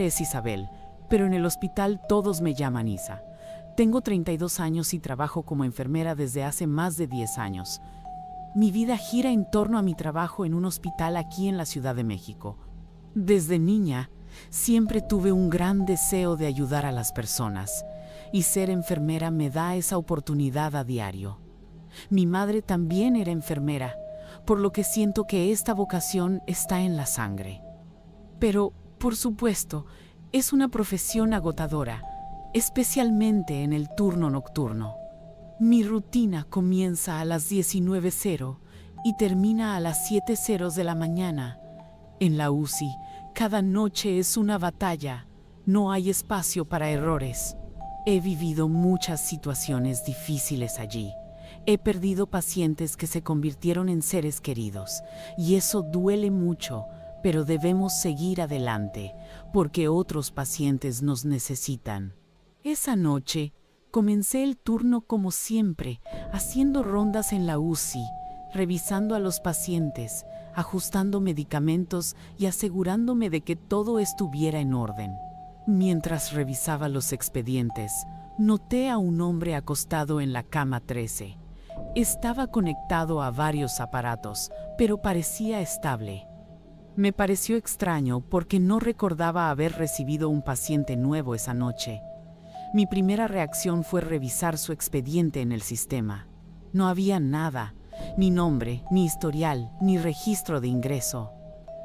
nombre es Isabel, pero en el hospital todos me llaman Isa. Tengo 32 años y trabajo como enfermera desde hace más de 10 años. Mi vida gira en torno a mi trabajo en un hospital aquí en la Ciudad de México. Desde niña, siempre tuve un gran deseo de ayudar a las personas, y ser enfermera me da esa oportunidad a diario. Mi madre también era enfermera, por lo que siento que esta vocación está en la sangre. Pero, por supuesto, es una profesión agotadora, especialmente en el turno nocturno. Mi rutina comienza a las 19:00 y termina a las 7:00 de la mañana. En la UCI, cada noche es una batalla. No hay espacio para errores. He vivido muchas situaciones difíciles allí. He perdido pacientes que se convirtieron en seres queridos, y eso duele mucho, pero debemos seguir adelante, porque otros pacientes nos necesitan. Esa noche, comencé el turno como siempre, haciendo rondas en la UCI, revisando a los pacientes, ajustando medicamentos y asegurándome de que todo estuviera en orden. Mientras revisaba los expedientes, noté a un hombre acostado en la cama 13. Estaba conectado a varios aparatos, pero parecía estable. Me pareció extraño porque no recordaba haber recibido un paciente nuevo esa noche. Mi primera reacción fue revisar su expediente en el sistema. No había nada, ni nombre, ni historial, ni registro de ingreso.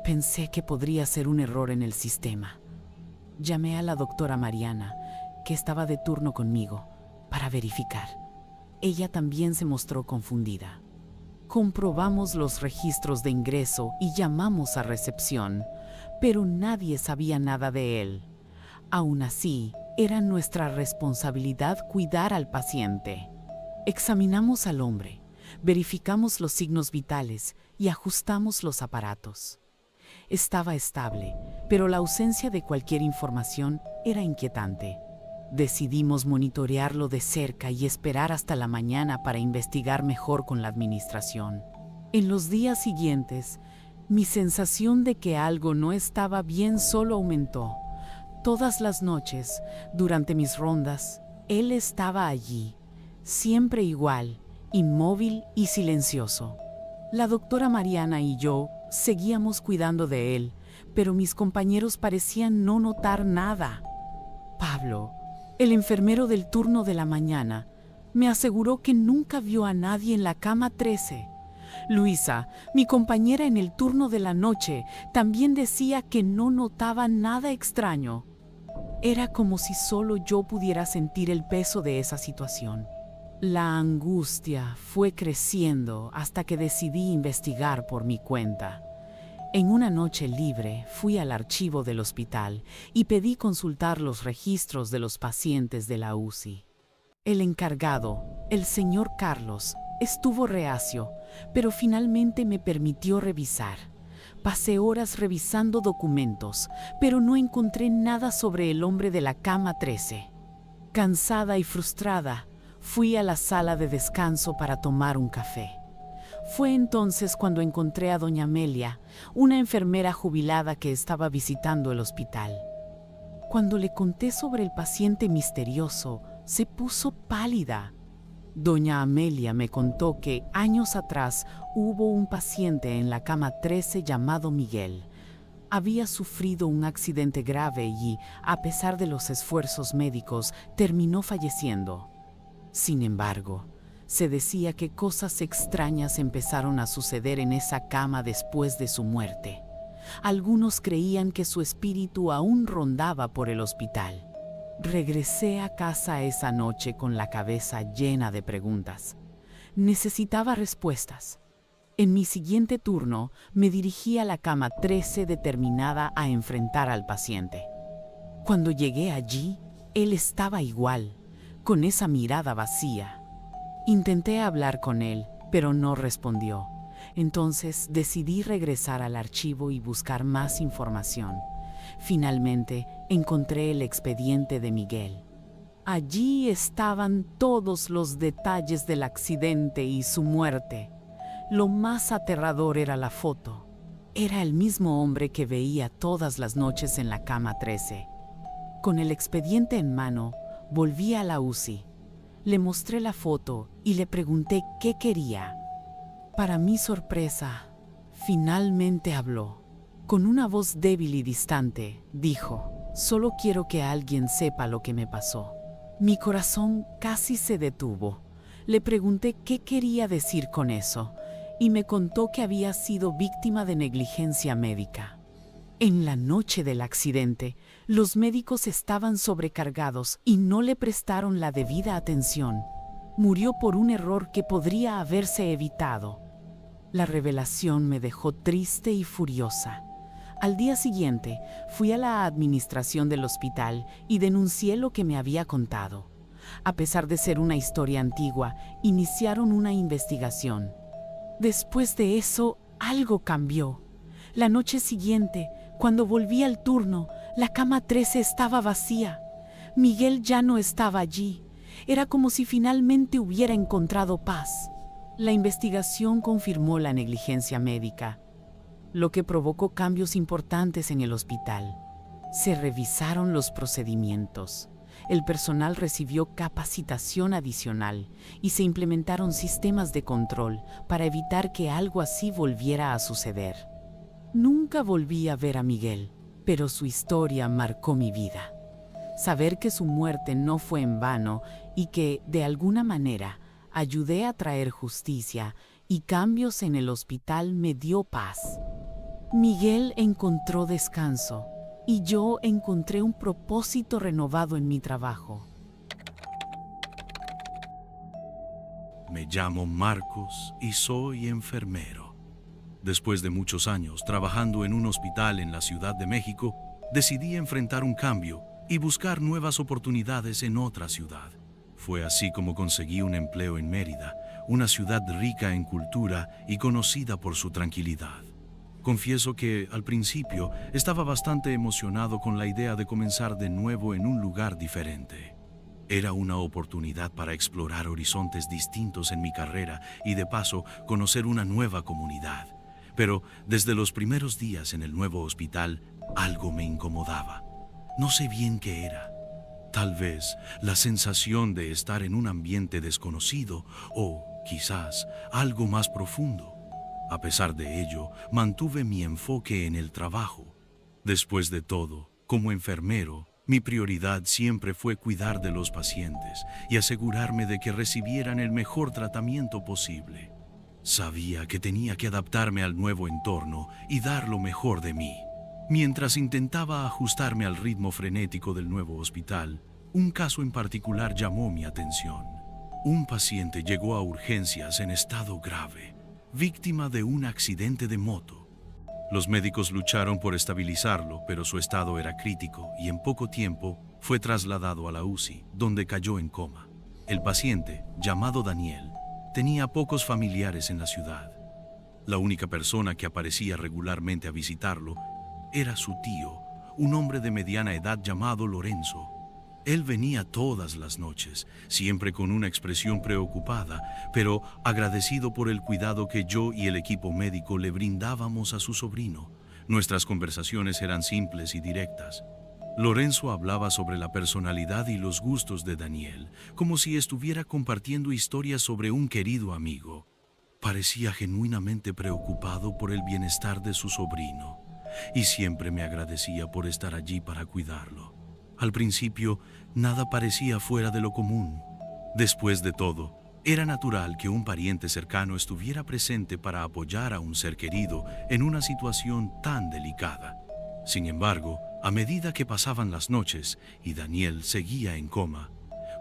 Pensé que podría ser un error en el sistema. Llamé a la doctora Mariana, que estaba de turno conmigo, para verificar. Ella también se mostró confundida. Comprobamos los registros de ingreso y llamamos a recepción, pero nadie sabía nada de él. Aún así, era nuestra responsabilidad cuidar al paciente. Examinamos al hombre, verificamos los signos vitales y ajustamos los aparatos. Estaba estable, pero la ausencia de cualquier información era inquietante. Decidimos monitorearlo de cerca y esperar hasta la mañana para investigar mejor con la administración. En los días siguientes, mi sensación de que algo no estaba bien solo aumentó. Todas las noches, durante mis rondas, él estaba allí, siempre igual, inmóvil y silencioso. La doctora Mariana y yo seguíamos cuidando de él, pero mis compañeros parecían no notar nada. Pablo, el enfermero del turno de la mañana, me aseguró que nunca vio a nadie en la cama 13. Luisa, mi compañera en el turno de la noche, también decía que no notaba nada extraño. Era como si solo yo pudiera sentir el peso de esa situación. La angustia fue creciendo hasta que decidí investigar por mi cuenta. En una noche libre fui al archivo del hospital y pedí consultar los registros de los pacientes de la UCI. El encargado, el señor Carlos, estuvo reacio, pero finalmente me permitió revisar. Pasé horas revisando documentos, pero no encontré nada sobre el hombre de la cama 13. Cansada y frustrada, fui a la sala de descanso para tomar un café. Fue entonces cuando encontré a doña Amelia, una enfermera jubilada que estaba visitando el hospital. Cuando le conté sobre el paciente misterioso, se puso pálida. Doña Amelia me contó que años atrás hubo un paciente en la cama 13 llamado Miguel. Había sufrido un accidente grave y, a pesar de los esfuerzos médicos, terminó falleciendo. Sin embargo, se decía que cosas extrañas empezaron a suceder en esa cama después de su muerte. Algunos creían que su espíritu aún rondaba por el hospital. Regresé a casa esa noche con la cabeza llena de preguntas. Necesitaba respuestas. En mi siguiente turno, me dirigí a la cama 13 determinada a enfrentar al paciente. Cuando llegué allí, él estaba igual, con esa mirada vacía. Intenté hablar con él, pero no respondió. Entonces decidí regresar al archivo y buscar más información. Finalmente, encontré el expediente de Miguel. Allí estaban todos los detalles del accidente y su muerte. Lo más aterrador era la foto. Era el mismo hombre que veía todas las noches en la cama 13. Con el expediente en mano, volví a la UCI. Le mostré la foto y le pregunté qué quería. Para mi sorpresa, finalmente habló. Con una voz débil y distante, dijo: «Solo quiero que alguien sepa lo que me pasó». Mi corazón casi se detuvo. Le pregunté qué quería decir con eso y me contó que había sido víctima de negligencia médica. En la noche del accidente, los médicos estaban sobrecargados y no le prestaron la debida atención. Murió por un error que podría haberse evitado. La revelación me dejó triste y furiosa. Al día siguiente, fui a la administración del hospital y denuncié lo que me había contado. A pesar de ser una historia antigua, iniciaron una investigación. Después de eso, algo cambió. La noche siguiente, cuando volví al turno, la cama 13 estaba vacía. Miguel ya no estaba allí. Era como si finalmente hubiera encontrado paz. La investigación confirmó la negligencia médica, lo que provocó cambios importantes en el hospital. Se revisaron los procedimientos. El personal recibió capacitación adicional y se implementaron sistemas de control para evitar que algo así volviera a suceder. Nunca volví a ver a Miguel, pero su historia marcó mi vida. Saber que su muerte no fue en vano y que, de alguna manera, ayudé a traer justicia y cambios en el hospital me dio paz. Miguel encontró descanso y yo encontré un propósito renovado en mi trabajo. Me llamo Marcos y soy enfermero. Después de muchos años trabajando en un hospital en la Ciudad de México, decidí enfrentar un cambio y buscar nuevas oportunidades en otra ciudad. Fue así como conseguí un empleo en Mérida, una ciudad rica en cultura y conocida por su tranquilidad. Confieso que, al principio, estaba bastante emocionado con la idea de comenzar de nuevo en un lugar diferente. Era una oportunidad para explorar horizontes distintos en mi carrera y, de paso, conocer una nueva comunidad. Pero, desde los primeros días en el nuevo hospital, algo me incomodaba. No sé bien qué era. Tal vez la sensación de estar en un ambiente desconocido o, quizás, algo más profundo. A pesar de ello, mantuve mi enfoque en el trabajo. Después de todo, como enfermero, mi prioridad siempre fue cuidar de los pacientes y asegurarme de que recibieran el mejor tratamiento posible. Sabía que tenía que adaptarme al nuevo entorno y dar lo mejor de mí. Mientras intentaba ajustarme al ritmo frenético del nuevo hospital, un caso en particular llamó mi atención. Un paciente llegó a urgencias en estado grave, víctima de un accidente de moto. Los médicos lucharon por estabilizarlo, pero su estado era crítico y en poco tiempo fue trasladado a la UCI, donde cayó en coma. El paciente, llamado Daniel, tenía pocos familiares en la ciudad. La única persona que aparecía regularmente a visitarlo era su tío, un hombre de mediana edad llamado Lorenzo. Él venía todas las noches, siempre con una expresión preocupada, pero agradecido por el cuidado que yo y el equipo médico le brindábamos a su sobrino. Nuestras conversaciones eran simples y directas. Lorenzo hablaba sobre la personalidad y los gustos de Daniel, como si estuviera compartiendo historias sobre un querido amigo. Parecía genuinamente preocupado por el bienestar de su sobrino, y siempre me agradecía por estar allí para cuidarlo. Al principio, nada parecía fuera de lo común. Después de todo, era natural que un pariente cercano estuviera presente para apoyar a un ser querido en una situación tan delicada. Sin embargo, a medida que pasaban las noches y Daniel seguía en coma,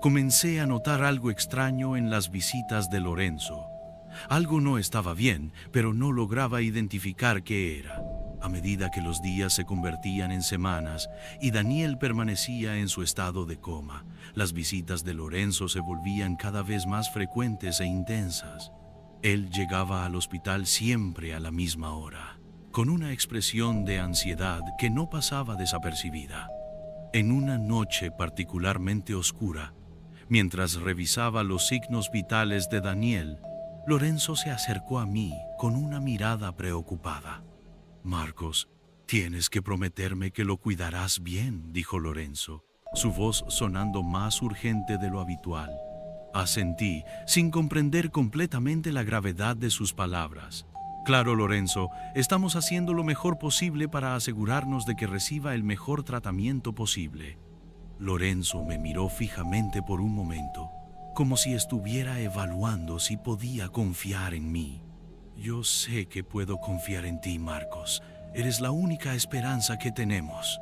comencé a notar algo extraño en las visitas de Lorenzo. Algo no estaba bien, pero no lograba identificar qué era. A medida que los días se convertían en semanas y Daniel permanecía en su estado de coma, las visitas de Lorenzo se volvían cada vez más frecuentes e intensas. Él llegaba al hospital siempre a la misma hora, con una expresión de ansiedad que no pasaba desapercibida. En una noche particularmente oscura, mientras revisaba los signos vitales de Daniel, Lorenzo se acercó a mí con una mirada preocupada. «Marcos, tienes que prometerme que lo cuidarás bien», dijo Lorenzo. su voz sonando más urgente de lo habitual. Asentí, sin comprender completamente la gravedad de sus palabras. Claro, Lorenzo, estamos haciendo lo mejor posible para asegurarnos de que reciba el mejor tratamiento posible. Lorenzo me miró fijamente por un momento, como si estuviera evaluando si podía confiar en mí. Yo sé que puedo confiar en ti, Marcos. Eres la única esperanza que tenemos.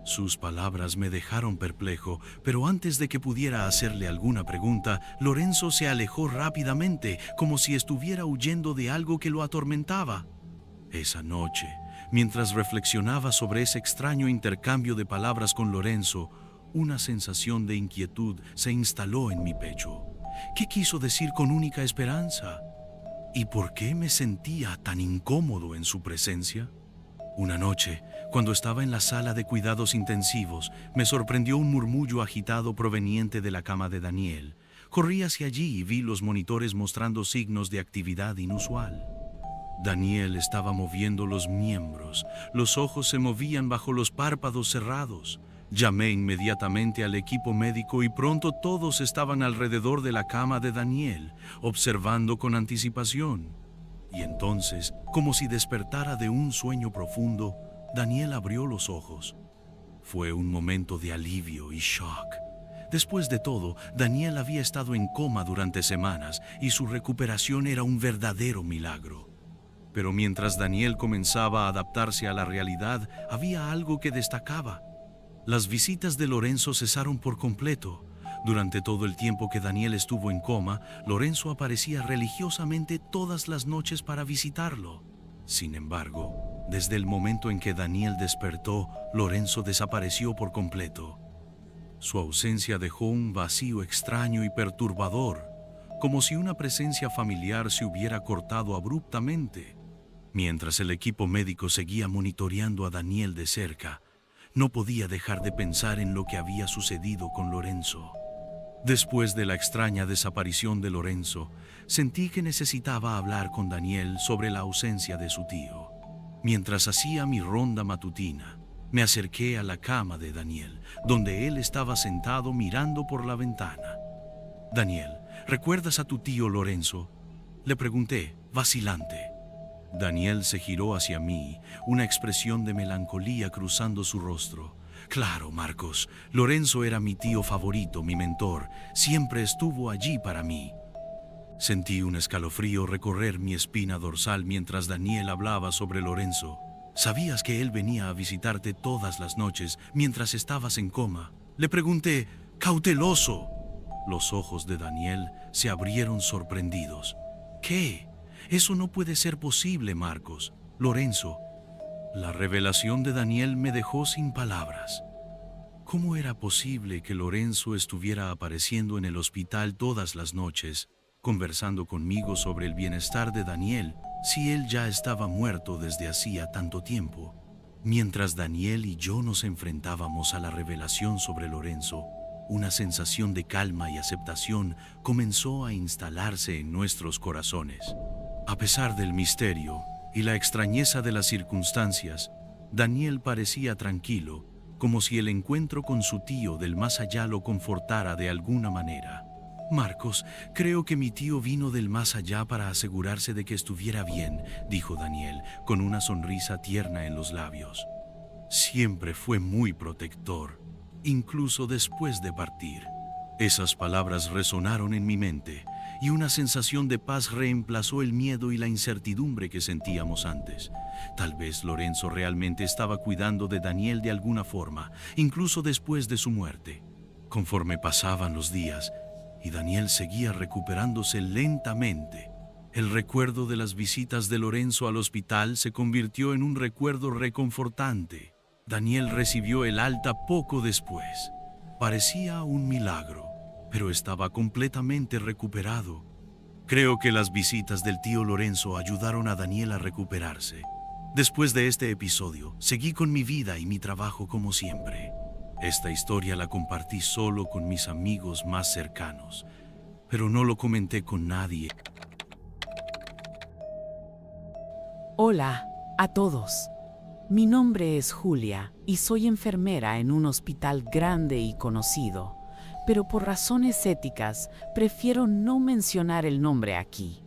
Sus palabras me dejaron perplejo, pero antes de que pudiera hacerle alguna pregunta, Lorenzo se alejó rápidamente, como si estuviera huyendo de algo que lo atormentaba. Esa noche, mientras reflexionaba sobre ese extraño intercambio de palabras con Lorenzo, una sensación de inquietud se instaló en mi pecho. ¿Qué quiso decir con única esperanza? ¿Y por qué me sentía tan incómodo en su presencia? Una noche, cuando estaba en la sala de cuidados intensivos, me sorprendió un murmullo agitado proveniente de la cama de Daniel. Corrí hacia allí y vi los monitores mostrando signos de actividad inusual. Daniel estaba moviendo los miembros, los ojos se movían bajo los párpados cerrados. Llamé inmediatamente al equipo médico y pronto todos estaban alrededor de la cama de Daniel, observando con anticipación. Y entonces, como si despertara de un sueño profundo, Daniel abrió los ojos. Fue un momento de alivio y shock. Después de todo, Daniel había estado en coma durante semanas y su recuperación era un verdadero milagro. Pero mientras Daniel comenzaba a adaptarse a la realidad, había algo que destacaba. Las visitas de Lorenzo cesaron por completo. Durante todo el tiempo que Daniel estuvo en coma, Lorenzo aparecía religiosamente todas las noches para visitarlo. Sin embargo, desde el momento en que Daniel despertó, Lorenzo desapareció por completo. Su ausencia dejó un vacío extraño y perturbador, como si una presencia familiar se hubiera cortado abruptamente. Mientras el equipo médico seguía monitoreando a Daniel de cerca, no podía dejar de pensar en lo que había sucedido con Lorenzo. Después de la extraña desaparición de Lorenzo, sentí que necesitaba hablar con Daniel sobre la ausencia de su tío. Mientras hacía mi ronda matutina, me acerqué a la cama de Daniel, donde él estaba sentado mirando por la ventana. «Daniel, ¿recuerdas a tu tío Lorenzo?», le pregunté, vacilante. Daniel se giró hacia mí, una expresión de melancolía cruzando su rostro. «Claro, Marcos, Lorenzo era mi tío favorito, mi mentor, siempre estuvo allí para mí». Sentí un escalofrío recorrer mi espina dorsal mientras Daniel hablaba sobre Lorenzo. «¿Sabías que él venía a visitarte todas las noches mientras estabas en coma?», le pregunté, cauteloso. Los ojos de Daniel se abrieron sorprendidos. «¿Qué? Eso no puede ser posible, Marcos. Lorenzo». La revelación de Daniel me dejó sin palabras. ¿Cómo era posible que Lorenzo estuviera apareciendo en el hospital todas las noches, conversando conmigo sobre el bienestar de Daniel, si él ya estaba muerto desde hacía tanto tiempo? Mientras Daniel y yo nos enfrentábamos a la revelación sobre Lorenzo, una sensación de calma y aceptación comenzó a instalarse en nuestros corazones. A pesar del misterio y la extrañeza de las circunstancias, Daniel parecía tranquilo, como si el encuentro con su tío del más allá lo confortara de alguna manera. «Marcos, creo que mi tío vino del más allá para asegurarse de que estuviera bien», dijo Daniel, con una sonrisa tierna en los labios. «Siempre fue muy protector, incluso después de partir». Esas palabras resonaron en mi mente, y una sensación de paz reemplazó el miedo y la incertidumbre que sentíamos antes. Tal vez Lorenzo realmente estaba cuidando de Daniel de alguna forma, incluso después de su muerte. Conforme pasaban los días, y Daniel seguía recuperándose lentamente, el recuerdo de las visitas de Lorenzo al hospital se convirtió en un recuerdo reconfortante. Daniel recibió el alta poco después. Parecía un milagro, pero estaba completamente recuperado. Creo que las visitas del tío Lorenzo ayudaron a Daniel a recuperarse. Después de este episodio, seguí con mi vida y mi trabajo como siempre. Esta historia la compartí solo con mis amigos más cercanos, pero no lo comenté con nadie. Hola a todos. Mi nombre es Julia y soy enfermera en un hospital grande y conocido, pero por razones éticas prefiero no mencionar el nombre aquí.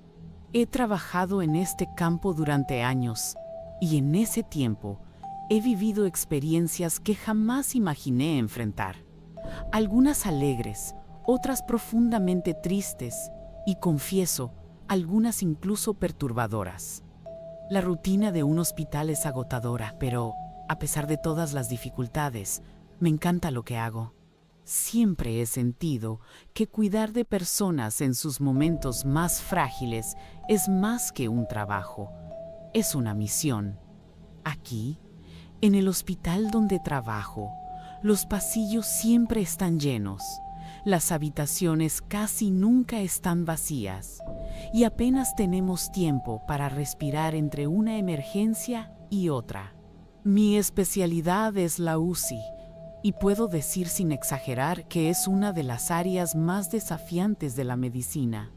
He trabajado en este campo durante años y en ese tiempo he vivido experiencias que jamás imaginé enfrentar. Algunas alegres, otras profundamente tristes y, confieso, algunas incluso perturbadoras. La rutina de un hospital es agotadora, pero, a pesar de todas las dificultades, me encanta lo que hago. Siempre he sentido que cuidar de personas en sus momentos más frágiles es más que un trabajo, es una misión. Aquí, en el hospital donde trabajo, los pasillos siempre están llenos, las habitaciones casi nunca están vacías y apenas tenemos tiempo para respirar entre una emergencia y otra. Mi especialidad es la UCI y puedo decir sin exagerar que es una de las áreas más desafiantes de la medicina.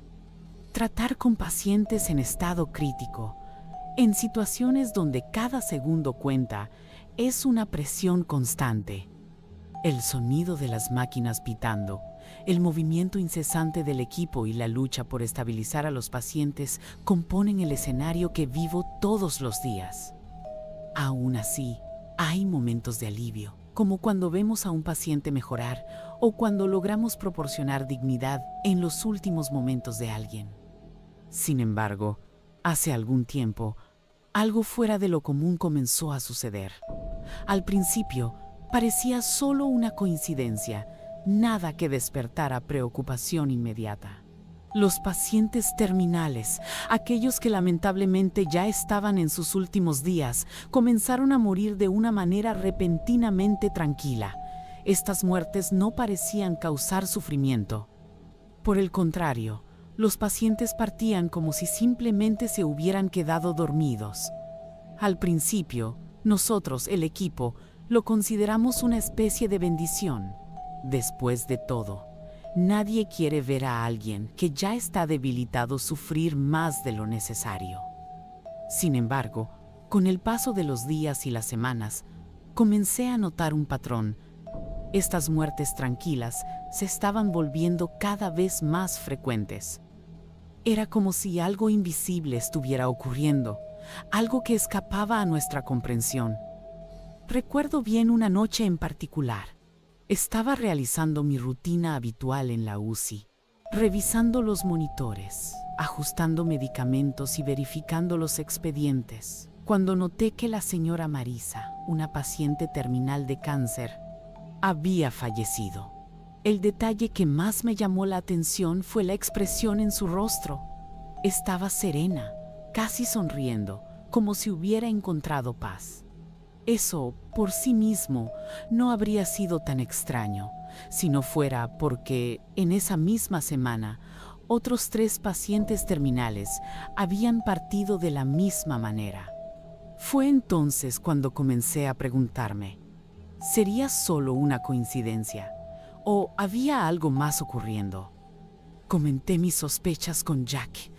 Tratar con pacientes en estado crítico, en situaciones donde cada segundo cuenta, es una presión constante. El sonido de las máquinas pitando, el movimiento incesante del equipo y la lucha por estabilizar a los pacientes componen el escenario que vivo todos los días. Aún así, hay momentos de alivio, como cuando vemos a un paciente mejorar o cuando logramos proporcionar dignidad en los últimos momentos de alguien. Sin embargo, hace algún tiempo, algo fuera de lo común comenzó a suceder. Al principio, parecía solo una coincidencia, nada que despertara preocupación inmediata. Los pacientes terminales, aquellos que lamentablemente ya estaban en sus últimos días, comenzaron a morir de una manera repentinamente tranquila. Estas muertes no parecían causar sufrimiento. Por el contrario, los pacientes partían como si simplemente se hubieran quedado dormidos. Al principio, nosotros, el equipo, lo consideramos una especie de bendición. Después de todo, nadie quiere ver a alguien que ya está debilitado sufrir más de lo necesario. Sin embargo, con el paso de los días y las semanas, comencé a notar un patrón. Estas muertes tranquilas se estaban volviendo cada vez más frecuentes. Era como si algo invisible estuviera ocurriendo, algo que escapaba a nuestra comprensión. Recuerdo bien una noche en particular. Estaba realizando mi rutina habitual en la UCI, revisando los monitores, ajustando medicamentos y verificando los expedientes, cuando noté que la señora Marisa, una paciente terminal de cáncer, había fallecido. El detalle que más me llamó la atención fue la expresión en su rostro. Estaba serena, casi sonriendo, como si hubiera encontrado paz. Eso, por sí mismo, no habría sido tan extraño, si no fuera porque, en esa misma semana, otros 3 pacientes terminales habían partido de la misma manera. Fue entonces cuando comencé a preguntarme, ¿sería solo una coincidencia? ¿O había algo más ocurriendo? Comenté mis sospechas con Jack,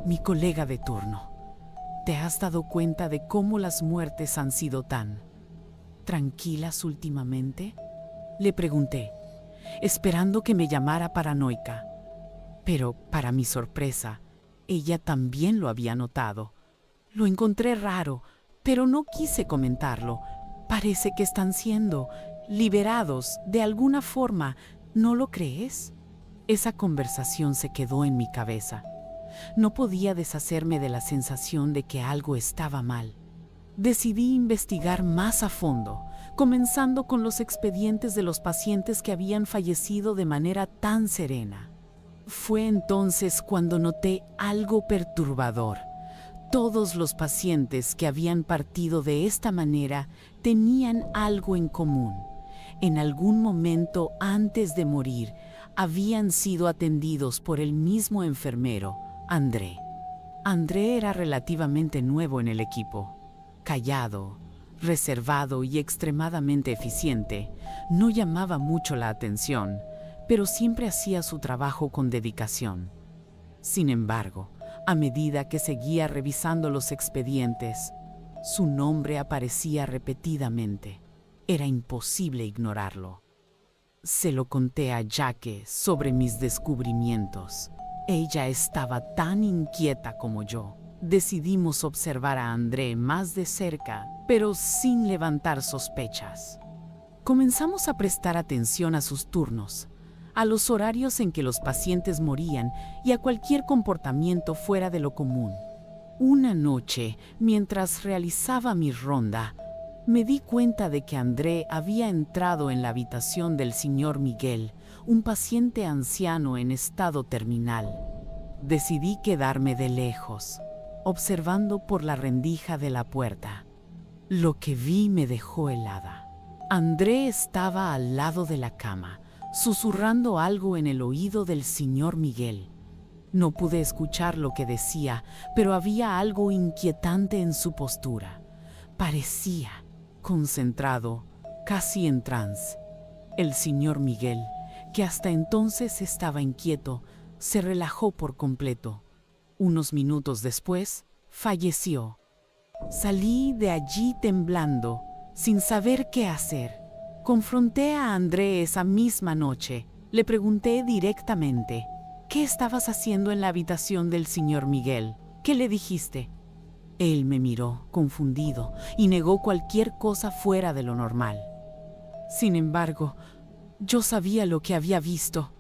mi colega de turno. ¿Te has dado cuenta de cómo las muertes han sido tan tranquilas últimamente? Le pregunté, esperando que me llamara paranoica. Pero, para mi sorpresa, ella también lo había notado. Lo encontré raro, pero no quise comentarlo. Parece que están siendo liberados de alguna forma, ¿no lo crees? Esa conversación se quedó en mi cabeza. No podía deshacerme de la sensación de que algo estaba mal. Decidí investigar más a fondo, comenzando con los expedientes de los pacientes que habían fallecido de manera tan serena. Fue entonces cuando noté algo perturbador. Todos los pacientes que habían partido de esta manera tenían algo en común. En algún momento antes de morir, habían sido atendidos por el mismo enfermero, André. André era relativamente nuevo en el equipo. Callado, reservado y extremadamente eficiente, no llamaba mucho la atención, pero siempre hacía su trabajo con dedicación. Sin embargo, a medida que seguía revisando los expedientes, Su nombre aparecía repetidamente. Era imposible ignorarlo. Se lo conté a Jackie sobre mis descubrimientos. Ella estaba tan inquieta como yo. Decidimos observar a André más de cerca, pero sin levantar sospechas. Comenzamos a prestar atención a sus turnos, a los horarios en que los pacientes morían y a cualquier comportamiento fuera de lo común. Una noche, mientras realizaba mi ronda, me di cuenta de que André había entrado en la habitación del señor Miguel, un paciente anciano en estado terminal. Decidí quedarme de lejos, observando por la rendija de la puerta. Lo que vi me dejó helada. André estaba al lado de la cama, susurrando algo en el oído del señor Miguel. No pude escuchar lo que decía, pero había algo inquietante en su postura. Parecía concentrado, casi en trance. El señor Miguel, que hasta entonces estaba inquieto, se relajó por completo. Unos minutos después, falleció. Salí de allí temblando, sin saber qué hacer. Confronté a André esa misma noche. Le pregunté directamente, ¿qué estabas haciendo en la habitación del señor Miguel? ¿Qué le dijiste? Él me miró, confundido, y negó cualquier cosa fuera de lo normal. Sin embargo, yo sabía lo que había visto.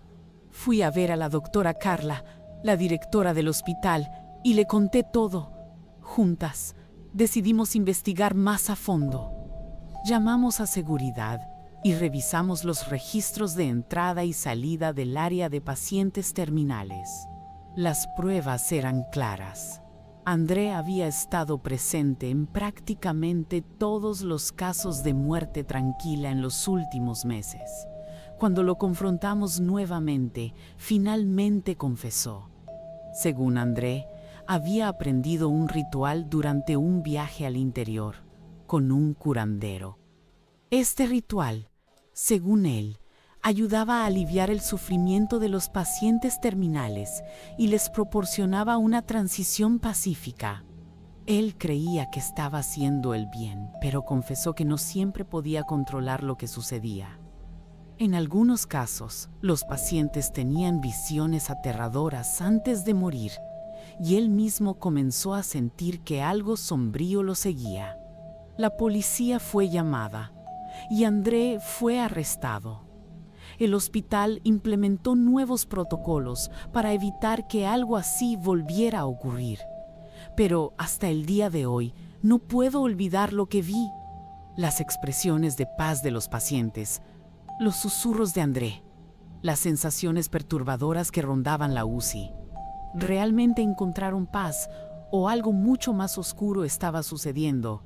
Fui a ver a la doctora Carla, la directora del hospital, y le conté todo. Juntas, decidimos investigar más a fondo. Llamamos a seguridad y revisamos los registros de entrada y salida del área de pacientes terminales. Las pruebas eran claras. André había estado presente en prácticamente todos los casos de muerte tranquila en los últimos meses. Cuando lo confrontamos nuevamente, finalmente confesó. Según André, había aprendido un ritual durante un viaje al interior, con un curandero. Este ritual, según él, ayudaba a aliviar el sufrimiento de los pacientes terminales y les proporcionaba una transición pacífica. Él creía que estaba haciendo el bien, pero confesó que no siempre podía controlar lo que sucedía. En algunos casos, los pacientes tenían visiones aterradoras antes de morir, y él mismo comenzó a sentir que algo sombrío lo seguía. La policía fue llamada, y André fue arrestado. El hospital implementó nuevos protocolos para evitar que algo así volviera a ocurrir. Pero hasta el día de hoy no puedo olvidar lo que vi. Las expresiones de paz de los pacientes, los susurros de André, las sensaciones perturbadoras que rondaban la UCI. ¿Realmente encontraron paz o algo mucho más oscuro estaba sucediendo?